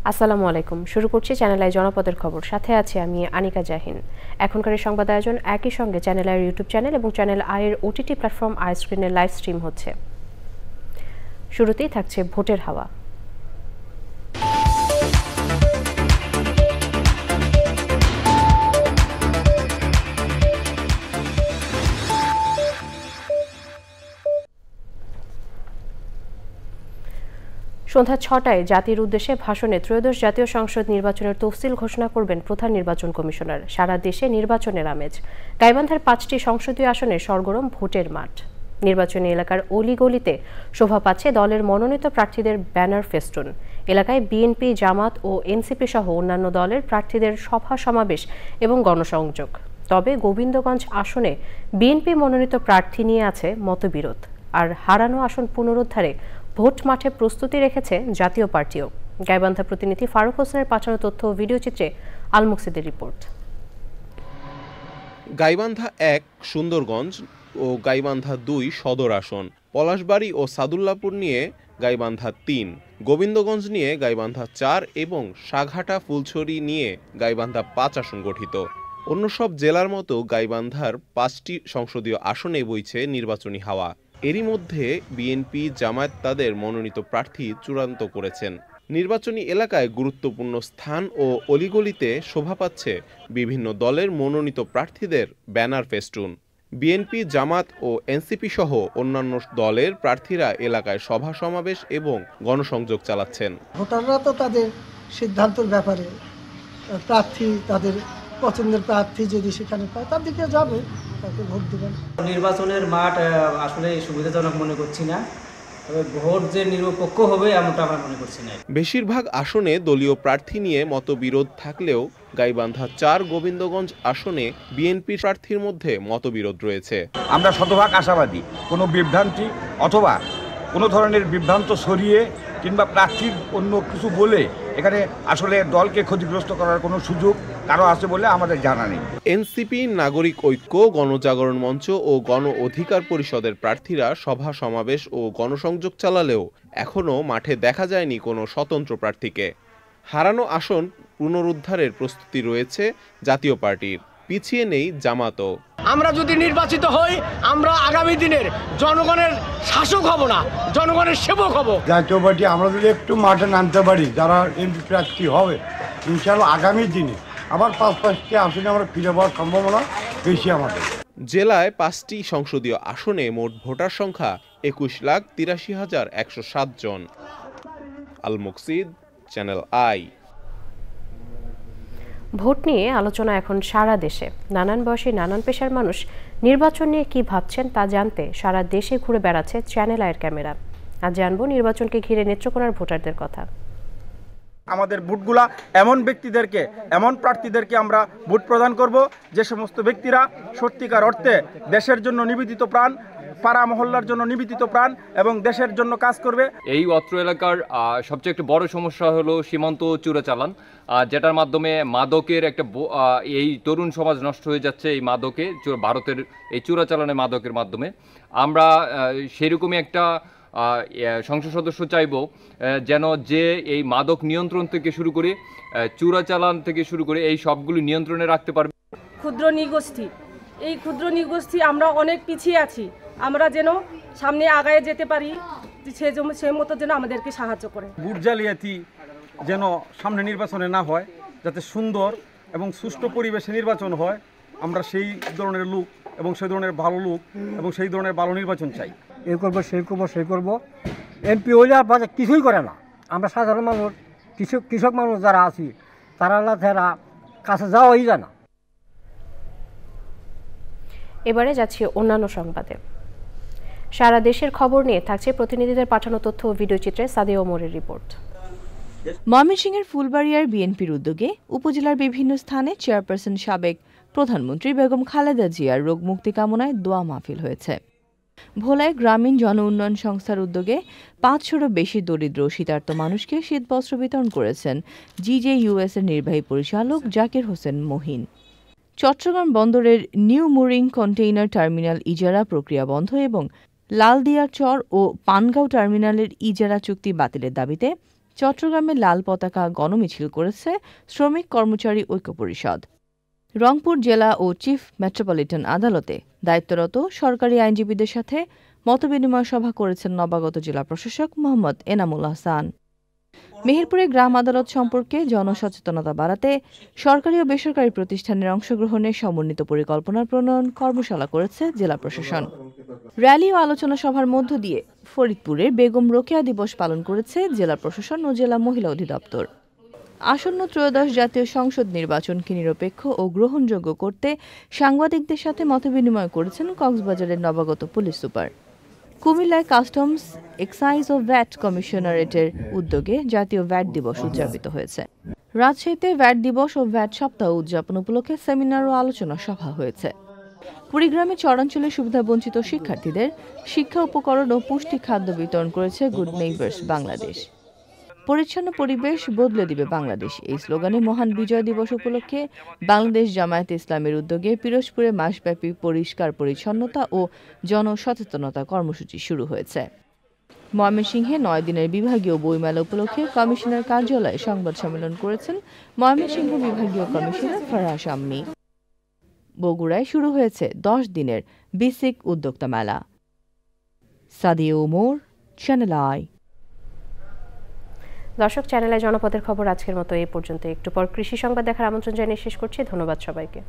আসসালামু আলাইকুম। শুরু করছি চ্যানেল আই জনপদের খবর। সাথে আছি আমি আনিকা জাহিন। এখনকার সংবাদ আয়োজন একই সঙ্গে চ্যানেল আইয়ের ইউটিউব চ্যানেল এবং চ্যানেল আইয়ের ওটিটি প্ল্যাটফর্ম আই স্ক্রিনে লাইভ স্ট্রিম হচ্ছে। শুরুতেই থাকছে ভোটের হাওয়া। সন্ধ্যা ৬টায় জাতির উদ্দেশ্যে ভাষণে ত্রয়োদশ জাতীয় সংসদ নির্বাচনের তফসিল ঘোষণা করবেন প্রধান নির্বাচন কমিশনার। সারা দেশে নির্বাচনের আমেজ। গাইবান্ধার ৫টি সংসদীয় আসনে সরগরম ভোটের মাঠ। নির্বাচনী এলাকার অলিগলিতে শোভা পাচ্ছে দলের মনোনীত প্রার্থীদের ব্যানার ফেস্টুন। এলাকায় বিএনপি, জামাত ও এনসিপি সহ অন্যান্য দলের প্রার্থীদের সভা সমাবেশ এবং গণসংযোগ। তবে গোবিন্দগঞ্জ আসনে বিএনপি মনোনীত প্রার্থী নিয়ে আছে মতবিরোধ। আর হারানো আসন পুনরুদ্ধারে ভোট মাঠে প্রস্তুতি রেখেছে জাতীয় পার্টিও। গাইবান্ধা প্রতিনিধি ফারুক হোসেনের পাঠানো তথ্য ও ভিডিও চিত্রে আল মুকসিদের রিপোর্ট। গাইবান্ধা ১ সুন্দরগঞ্জ ও গাইবান্ধা ২ সদর আসন, পলাশবাড়ী ও সাদুল্লাপুর নিয়ে গাইবান্ধা ৩, গোবিন্দগঞ্জ নিয়ে গাইবান্ধা ৪ এবং সাঘাটা ফুলছড়ি নিয়ে গাইবান্ধা ৫ আসন গঠিত। অন্য সব জেলার মতো গাইবান্ধার ৫টি সংসদীয় আসনে বইছে নির্বাচনী হাওয়া। এরই মধ্যে বিএনপি, জামায়াত তাদের মনোনীত প্রার্থী চূড়ান্ত করেছেন। নির্বাচনী এলাকায় গুরুত্বপূর্ণ স্থান ও অলিগলিতে শোভা পাচ্ছে বিভিন্ন দলের মনোনীত প্রার্থীদের ব্যানার ফেস্টুন। বিএনপি, জামাত ও এনসিপি সহ অন্যান্য দলের প্রার্থীরা এলাকায় সভা সমাবেশ এবং গণসংযোগ চালাচ্ছেন। ভোটাররা তো তাদের সিদ্ধান্তের ব্যাপারে প্রার্থী, তাদের পছন্দের প্রার্থী যদি সেখানে পায় তার দিকে যাবে, তাকে ভোট দেবেন। নির্বাচনের মাঠ আসলে সুবিধাজনক মনে করছি না, তবে ভোট যে নিরপেক্ষ হবে এমনটা আমরা মনে করছি না। বেশিরভাগ আসনে দলীয় প্রার্থী নিয়ে মতবিরোধ থাকলেও গাইবান্ধা ৪ গোবিন্দগঞ্জ আসনে বিএনপি প্রার্থীর মধ্যে মতবিরোধ রয়েছে। আমরা শতভাগ আশাবাদী কোনো বিভ্রান্তি অথবা কোনো ধরনের বিভ্রান্ত সরিয়ে কিংবা প্রার্থীর অন্য কিছু বলে এখানে আসলে দলকে ক্ষতিগ্রস্ত করার কোনো সুযোগ কারো আছে বলে আমাদের জানা নেই। এনসিপি, নাগরিক ঐক্য, গণজাগরণ মঞ্চ ও গণ অধিকার পরিষদের প্রার্থীরা সভা সমাবেশ ও গণসংযোগ চালালেও এখনও মাঠে দেখা যায়নি কোনো স্বতন্ত্র প্রার্থীকে। হারানো আসন পুনরুদ্ধারের প্রস্তুতি রয়েছে জাতীয় পার্টির, পিছিয়ে নেই জামাতও। আমরা যদি নির্বাচিত হই, আমরা আগামী দিনের জনগণের শাসক হব না, জনগণের সেবক হব। জাতীয় পার্টি আমরা যদি একটু মাঠে নামতে পারি, যারা এমপি প্রার্থী হবে ইনশাআল্লাহ আগামী দিনে আবার ৫টি আসনে আমরা ফিরে পাওয়ার সম্ভাবনা বেশি আমাদের। জেলায় ৫টি সংসদীয় আসনে মোট ভোটার সংখ্যা ২১,৮৩,১০৭ জন। আল মুকসিদ, চ্যানেল আই। ভোট নিয়ে আলোচনা এখন সারা দেশে। নানান বয়সী, নানান পেশার মানুষ নির্বাচন নিয়ে কি ভাবছেন তা জানতে সারা দেশে ঘুরে বেড়াচ্ছে চ্যানেল আইয়ের ক্যামেরা। আজ জানবো নির্বাচনকে ঘিরে নেত্রকোনার ভোটারদের কথা। আমাদের ভোটগুলা এমন ব্যক্তিদেরকে, এমন প্রার্থীদেরকে আমরা ভোট প্রদান করব যে সমস্ত ব্যক্তিরা সত্যিকার অর্থে দেশের জন্য নিবেদিত প্রাণ, পাড়া মহল্লার জন্য নিবেদিত প্রাণ এবং দেশের জন্য কাজ করবে। এই অত্র এলাকার সবচেয়ে একটা বড় সমস্যা হলো সীমান্ত চোরাচালান, যেটার মাধ্যমে মাদকের একটা এই তরুণ সমাজ নষ্ট হয়ে যাচ্ছে এই মাদকে, ভারতের এই চোরাচালানের মাদকের মাধ্যমে। আমরা সেরকমই একটা সংসদ সদস্য চাইব যেন যে এই মাদক নিয়ন্ত্রণ থেকে শুরু করে চোরাচালান থেকে শুরু করে এই সবগুলো নিয়ন্ত্রণে রাখতে পারবে। ক্ষুদ্র নৃগোষ্ঠী, এই ক্ষুদ্র নৃগোষ্ঠী আমরা অনেক পিছিয়ে আছি, আমরা যেন সামনে আগায় যেতে পারি, সেই মতো যেন আমাদেরকে সাহায্য করে। ভোট জালিয়াতি যেন সামনে নির্বাচনে না হয়, যাতে সুন্দর এবং সুষ্ঠু পরিবেশে নির্বাচন হয়, আমরা সেই ধরনের লোক এবং সেই ধরনের ভালো লোক এবং সেই ধরনের ভালো নির্বাচন চাই। এ করবো, সেই করবো, সেই করবো, এমপি হইলে বাজে কিছুই করে না। আমরা সাধারণ মানুষ, কৃষক মানুষ যারা আছি তারা কাছে যাওয়াই যায় না। এবারে যাচ্ছি অন্যান্য সংবাদে। সারা দেশের খবর নিয়ে থাকছে প্রতিনিধিদের পাঠানো তথ্য ও ভিডিও চিত্রে সাদিয়া ওমরের রিপোর্ট। ময়মনসিংহের ফুলবাড়িয়ার বিএনপির উদ্যোগে উপজেলার বিভিন্ন স্থানে চেয়ারপারসন সাবেক প্রধানমন্ত্রী বেগম খালেদা জিয়ার রোগ মুক্তি কামনায় দোয়া মাহফিল হয়েছে। ভোলায় গ্রামীণ জন উন্নয়ন সংস্থার উদ্যোগে ৫০০-রও বেশি দরিদ্র ও শীতার্ত মানুষকে শীতবস্ত্র বিতরণ করেছেন জিজেইউএস এর নির্বাহী পরিচালক জাকির হোসেন মহিন। চট্টগ্রাম বন্দরের নিউ মুরিং কন্টেইনার টার্মিনাল ইজারা প্রক্রিয়া বন্ধ এবং লালদিয়ার চর ও পানগাঁও টার্মিনালের ইজারা চুক্তি বাতিলের দাবিতে চট্টগ্রামে লাল পতাকা গণমিছিল করেছে শ্রমিক কর্মচারী ঐক্য পরিষদ। রংপুর জেলা ও চিফ মেট্রোপলিটন আদালতে দায়িত্বরত সরকারি আইনজীবীদের সাথে মতবিনিময় সভা করেছেন নবাগত জেলা প্রশাসক মোহাম্মদ এনামুল হাসান। মেহেরপুরে গ্রাম আদালত সম্পর্কে জনসচেতনতা বাড়াতে সরকারি ও বেসরকারি প্রতিষ্ঠানের অংশগ্রহণে সমন্বিত পরিকল্পনা প্রণয়ন কর্মশালা করেছে জেলা প্রশাসন। র্যালি ও আলোচনা সভার মধ্য দিয়ে ফরিদপুরে বেগম রোকেয়া দিবস পালন করেছে জেলা প্রশাসন ও জেলা মহিলা অধিদপ্তর। আসন্ন ত্রয়োদশ জাতীয় সংসদ নির্বাচনকে নিরপেক্ষ ও গ্রহণযোগ্য করতে সাংবাদিকদের সাথে মতবিনিময় করেছেন কক্সবাজারের নবাগত পুলিশ সুপার। কুমিল্লায় কাস্টমস, এক্সাইজ ও ভ্যাট কমিশনারেটের উদ্যোগে জাতীয় ভ্যাট দিবস উদযাপিত হয়েছে। রাজশাহীতে ভ্যাট দিবস ও ভ্যাট সপ্তাহ উদযাপন উপলক্ষে সেমিনার ও আলোচনা সভা হয়েছে। কুড়িগ্রামে চরাঞ্চলে সুবিধাবঞ্চিত শিক্ষার্থীদের শিক্ষা উপকরণ ও পুষ্টি খাদ্য বিতরণ করেছে গুড নেইবার্স বাংলাদেশ। পরিচ্ছন্ন পরিবেশ বদলে দিবে বাংলাদেশ, এই স্লোগানে মহান বিজয় দিবস উপলক্ষে বাংলাদেশ জামায়াতে ইসলামের উদ্যোগে পিরোজপুরে মাসব্যাপী পরিষ্কার পরিচ্ছন্নতা ও জনসচেতনতা কর্মসূচি শুরু হয়েছে। ময়মনসিংহে 9 দিনের বিভাগীয় বইমেলা উপলক্ষে কমিশনার কার্যালয়ে সংবাদ সম্মেলন করেছেন ময়মনসিংহ বিভাগীয় কমিশনার ফারহাস আম্মি। বগুড়ায় শুরু হয়েছে 10 দিনের বেসিক উদ্যোক্তা মেলা। Sadia Omar, channel I. দর্শক, চ্যানেলে জনপদের খবর আজকের মতো এই পর্যন্ত। একটু পর কৃষি সংবাদ দেখার আমন্ত্রণ জানিয়ে শেষ করছি। ধন্যবাদ সবাইকে।